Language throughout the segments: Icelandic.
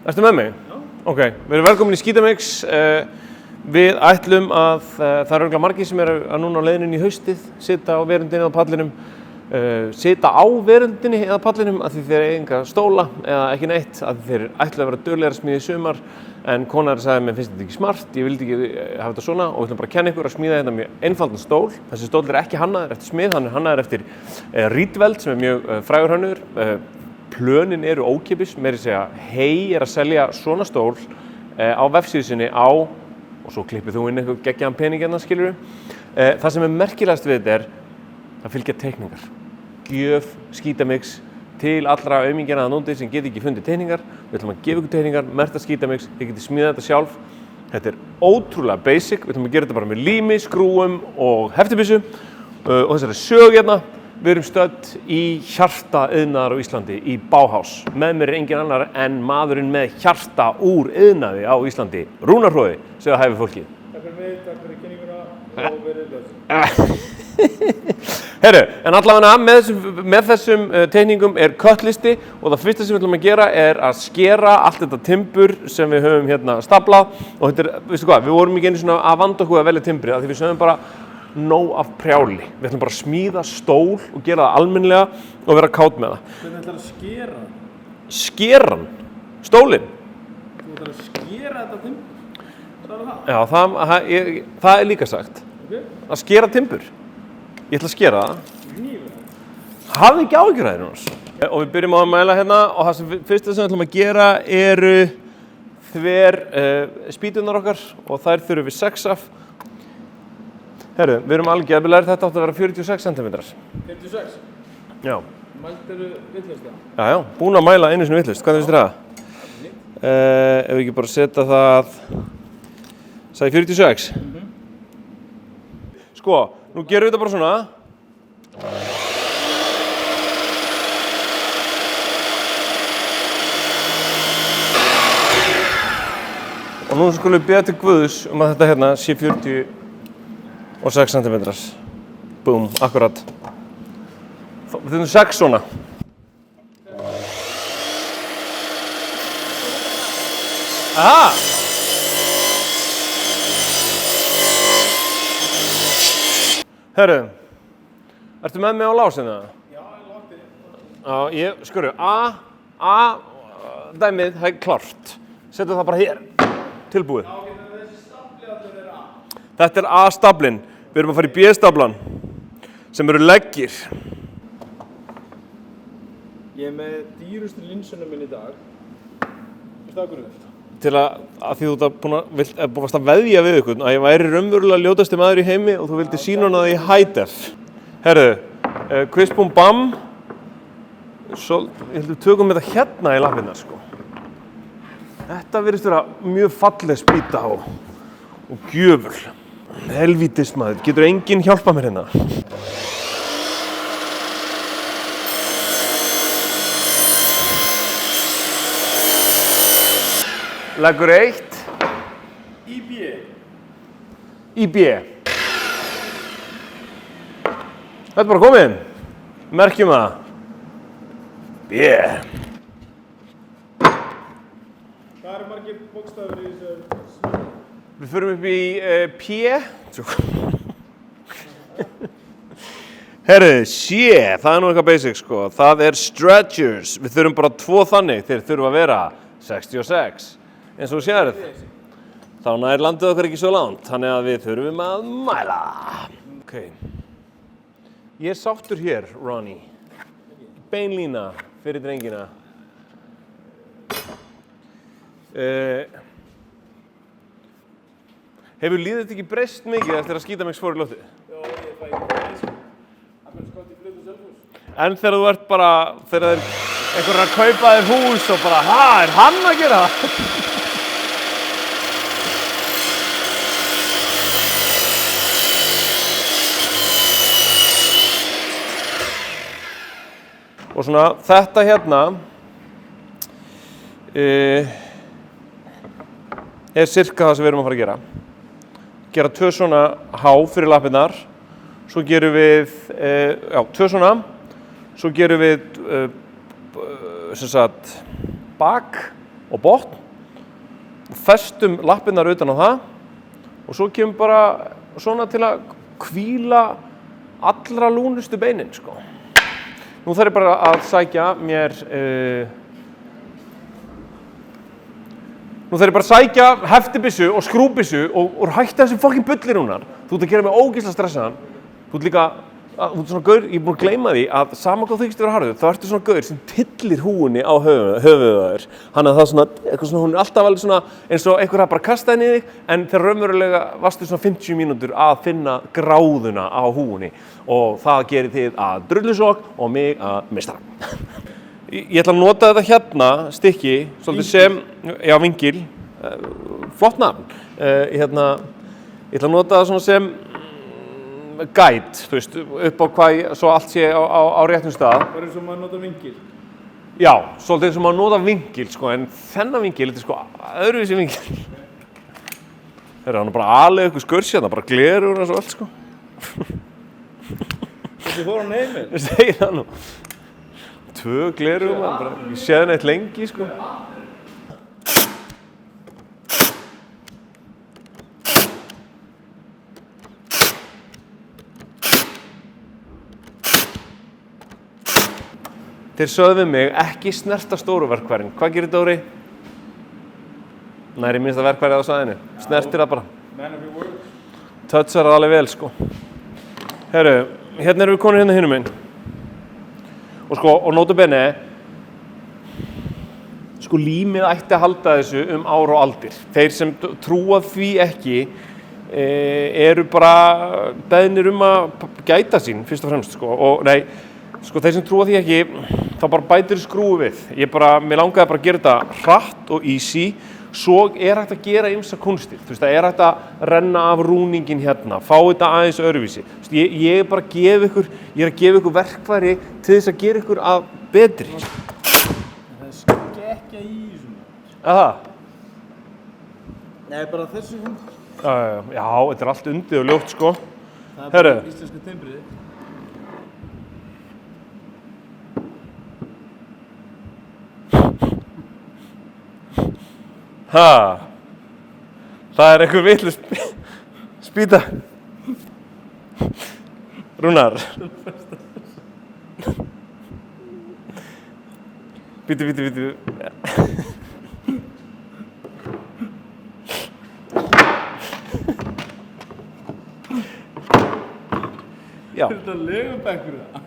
Ertu með mig? Já. Ok, við erum velkomin í Skítamix. Við ætlum að, það eru örugglega margir sem eru núna á leiðinni í haustið, sita á verundinni eða pallinum, sita á verundinni eða pallinum af því þeir eiga enga stóla eða ekki neitt, af því þeir ætla að vera duglegir að smíða í sumar, en konar sagði mér finnst þetta ekki smart, ég vildi ekki hafa þetta svona og við ætlum bara að kenna ykkur að smíða þetta mjög einfaldan stól. Þessi stóll er ekki hannaður eftir smið, hann er hannaður eftir Rietveld sem er mjög frægur hönnuður. Plönin eru ókeypis, meira að segja Hey er að selja svona stól á vefsíðu sinni á, og svo klippið þú inn eitthvað geggjaðan pening hérna, skilurðu. Það sem er merkilegast við þetta er að fylgja teikningar. Gjöf Skítamix til allra aumingjana að núti sem geti ekki fundið teikningar. Við ætlum að gefa ykkur teikningar, merkta Skítamix, þið getið smíðað þetta sjálf. Þetta er ótrúlega basic, við ætlum að gera þetta bara með lími, skrúum og heftibyssu og þessari sög hérna. Við erum stödd í hjarta iðnaðar á Íslandi, í Bauhaus. Með mér er engin annar en maðurinn með hjarta úr iðnaði á Íslandi, Rúnar Hrói, segja hæfi fólkið. Takk fyrir mig, takk fyrir kynninguna og verið blessuð. Herru, en allavega með þessum teikningum er köttlisti og það fyrsta sem við ætlum að gera er að skera allt þetta timbur sem við höfum hérna staplað og þetta er, veistu hvað, við vorum ekki einu svona að vanda okkur að velja timbrið af því við sögum bara nóg af prjáli. Við ætlum bara að smíða stól og gera það almennilega og vera kátt með það. Hvernig ætlar að skera hann? Skera hann? Stólinn? Þú ætlar að skera þetta timbur? Sagði það? Já, það er líka sagt. Ok. Að skera timbur. Ég ætla að skera það. Nýlega. Hafði ekki áhyggjur af þér Jónas. Og við byrjum á að mæla hérna og það sem fyrsta sem við ætlum að gera eru spýturnar okkar og þær þurfum við 6 af. Herru, við erum alveg geðbilegir, þetta átti að vera 46 cm. 56? Já. Mæltirðu vitlaust það? Já, búin að mæla einu sinni vitlaust. Hvað finnst þér það? Ef við ekki bara setja það, sagði 46? Sko, nú gerum við þetta bara svona. Og nú skulum við beða til Guðs að þetta hérna sé 46 cm. Búm, akkurat. Við þurfum 6 svona. Aha! Herru, ertu með mig á lásinu? Já, ég láti. Já, skurru, dæmið, það er klárt. Settu það bara hér, tilbúið. Já, ok, þessi stafli allir er A. Þetta er A-staflinn. Við erum að fara í B-staflan, sem eru leggir. Ég er með dýrustu linsunum minn í dag. Veistu það hvernig þetta? Til að því þú varst að veðja við ykkur að ég væri raunverulega ljótasti maður í heimi og þú vildi sýna hana það í high-def. Herru, quiz búm bam. Svo, ég held við tökum þetta hérna í lappirnar, sko. Þetta virðist vera mjög falleg spýta og gjöful. Helvítis maður, getur enginn hjálpað mér hérna? Leggur 1. Í B. Í B. Þetta er bara komið. Merkjum það. B. Hvað eru margir bókstafir í þessu smíði? Við förum upp í P. Herru, C, það er nú eitthvað basic sko. Það er stretchers. Við þurfum bara 2 þannig. Þeir þurfa að vera 66. Eins og þú sér þá nær landið okkar ekki svo langt. Þannig að við þurfum að mæla. Ok. Ég er sáttur hér, Ronnie. Beinlína fyrir drengina. Hefur lífið þetta ekki breyst mikið eftir að Skítamix fór í loftið? Já, ég fæ ekki það sko. Það verður skott í flutu Selfoss. En þegar þú ert bara, þegar einhver er að kaupa þér hús og bara, er hann að gera það? Og svona, þetta hérna er sirka það sem við erum að fara að gera. Gera 2 svona há fyrir lappirnar, svo gerum við, 2 svona, svo gerum við, sem sagt, bak og botn og festum lappirnar utan á það og svo kemur bara svona til að hvíla allra lúnustu beinin, sko. Nú þarf ég bara að sækja mér heftibyssu og skrúbyssu og hætta þessu fucking bulli núna. Þú ert að gera mig ógeðslega stressaðan. Þú ert líka, þú ert svona gaur, ég er búinn að gleyma því að sama hvað þú þykist vera harður, þá ertu svona gaur sem tyllir húunni á höfuðið á þér. Þannig að það er svona, eitthvað svona, hún er alltaf alveg svona eins og einhver hafa bara kastað henni í þig, en þegar raunverulega varstu svona 50 mínútur að finna gráðuna á húunni og það gerir þið að drullusokk og mig að meistara. Ég ætla að nota þetta hérna stykki, svolítið sem, já, vingil, flott nafn. Ég ætla að nota það svona sem guide, þú veist, upp á hvað, svo allt sé á réttum stað. Það er eins og maður nota vingil. Já, svolítið eins og maður nota vingil, sko, en þennan vingil, þetta er sko öðruvísi vingil. Þeir hann er bara alveg eitthvað skörsi hérna, bara glerur og svo allt, sko. Þessi fór hann heimil? Ég segi það nú. 2 glerur, ég sé það neitt lengi, sko. Þeir sögðu við mig ekki snerta stóru verkfærin. Hvað gerir Dóri? Næri minnsta verkfærið á svæðinu. Snertir það bara. Man of your word. Touchar það alveg vel, sko. Herru, hérna erum við konur hérna hinum minn. Og sko, og nota bene, sko límið ætti að halda þessu ár og aldir. Þeir sem trúa því ekki eru bara beðnir að gæta sín, fyrst og fremst, sko. Og nei, sko þeir sem trúa því ekki, þá bara bætir skrúfu við. Mér langaði bara að gera þetta hratt og easy, svo er hægt að gera ýmsa kúnstir. Þú veist, það er hægt að renna af rúningin hérna, fá þetta aðeins öðruvísi. Þú veist, ég er bara að gefa ykkur verkfæri til þess að gera ykkur að betri. Það er skekkja í svona. Það? Nei, bara þessu hund. Já, þetta er allt undið og ljótt, sko. Það er bara íslenska timbrið. Það er einhver vitlaus spýta. Rúnar. Bíddu. Já. Er þetta legubekkur það?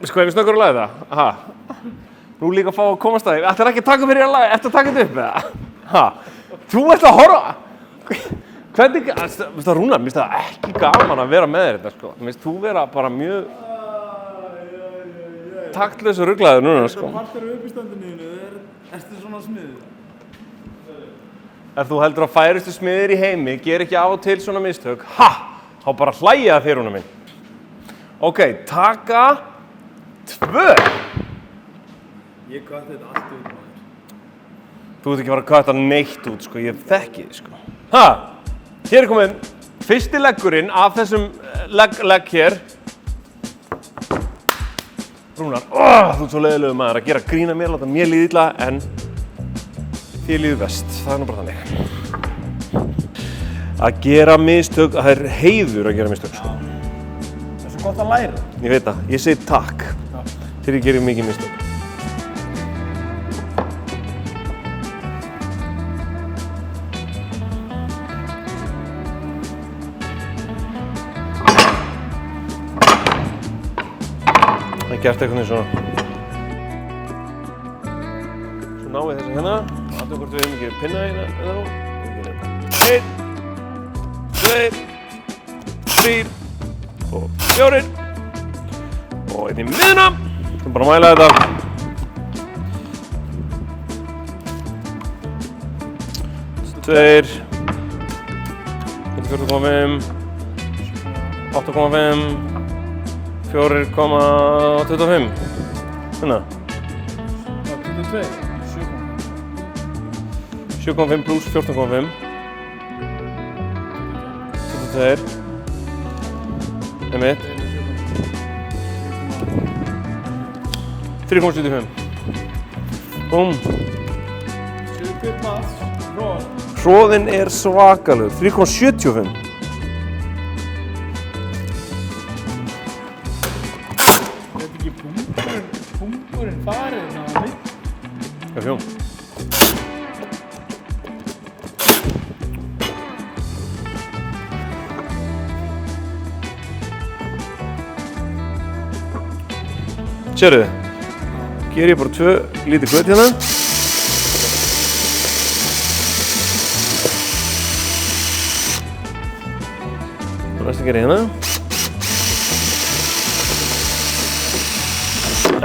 Sko, ef við snöggur að laga það, nú líka að fá að komast að því, ætlar ekki að taka fyrir að laga, eftir að taka þetta upp, eða? Þú ert að horfa, hvernig, veist það Rúnar, mér finnst það ekki gaman að vera með þér þetta, sko, mér finnst þú vera bara mjög taktlaus og ruglaður núna, sko. Þetta partur af uppistandinu, ertu svona smiður? Ef þú heldur að færustu smiðir í heimi, ger ekki af og til svona mistök, þá bara hlæja það þér, Rúnar minn. Ok, taka 2. Ég kvatti þetta allt út, maður. Þú ert ekki að fara að kvæta neitt út, sko, ég þekki þið, sko. Hér er komin fyrsti leggurinn af þessum legg hér. Rúnar, þú ert svo leiðilegur maður að gera grína mér, láta mér líða illa, en þér líður best, það er nú bara þannig. Að gera mistök, það er heiður að gera mistök, sko. Það er svo gott að læra. Ég veit það, ég segi takk þegar ég gerir mikið mistök. Það er gert eitthvað svona. Svo náum við þessu hérna. Aðtökum hvort við hefum ekki pinna hérna eða nú. 1, 2, 3 og 4. Og inn í miðuna. Svo bara mæla þetta. 2, 4,5, 8,5, 4,25. Hérna. 22. 7,5 pluss 14,5. 22. Einmitt. 3,75. Búm. Super Mats, Ron. Hroðinn er svakalegur, 3,75. Þetta ekki pungurinn farið á mitt. Já, fjó. Sérðu, ger ég bara 2 lítið kjöt hérna. Og næst að gera hérna.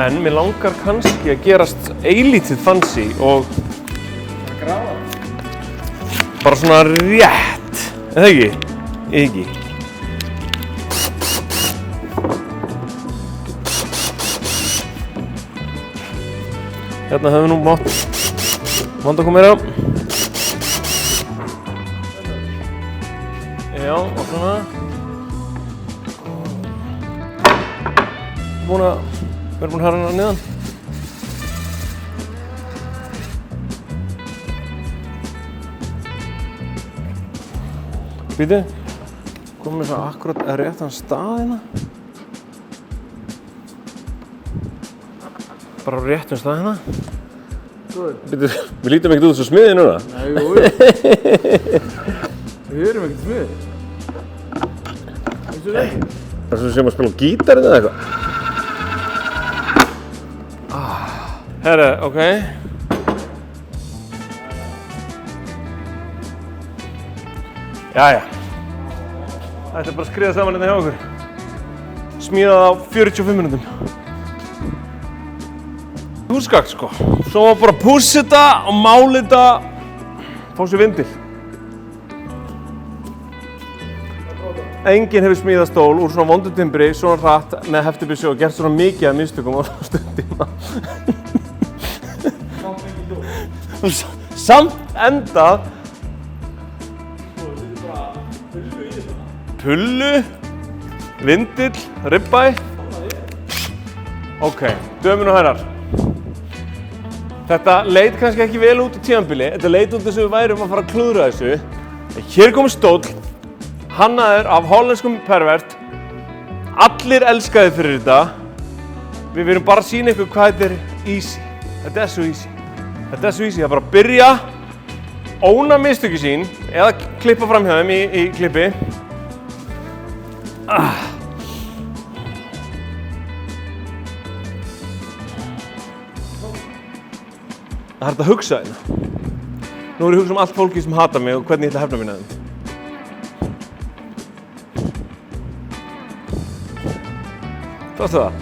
En mér langar kannski að gerast eilítið fancy og Grafa. bara svona rétt, eða ekki? Ekki. Hérna hefur nú mátt að koma meira. Já, og svona. Við erum búin að hafa hana niðan. Býtu, komum við svo akkurat réttan stað hérna. Bara á réttum stað hérna. Býtu, við lítum ekkert út svo smiðið núna. Nei, jú. Við erum ekkert smiðir. Veistu það? Það er svo sem að spila á gítarinn eða eitthvað. Herra, ok. Jæja. Þetta er bara að skriða saman hérna hjá okkur. Smíðað á 45 minútum. Húsgagn sko. Svo var bara að pússa þetta og mála þetta. Fá sér vindil. Enginn hefur smíðað stól úr svona vondu timbri, svona hratt með heftibyssu og gert svona mikið af mistökum á stundina. Samt endað pullu, vindill, ribbæ. Ok, dömur og herrar. Þetta leit kannski ekki vel út í tímabili. Þetta leit út þess að við værum að fara að klúðra þessu. Hér er kominn stóll, hannaður af hollenskum pervert. Allir elskaði fyrir þetta. Við verum bara að sýna ykkur hvað þetta er easy. Þetta er svo easy. Þetta er svo easy, það er bara að byrja, óna mistöki sín, eða klippa fram hjá þeim í klippi. Það er hægt að hugsa hérna. Nú er ég að hugsa allt fólki sem hatar mig og hvernig ég ætla að hefna mín að þeim. Sástu það?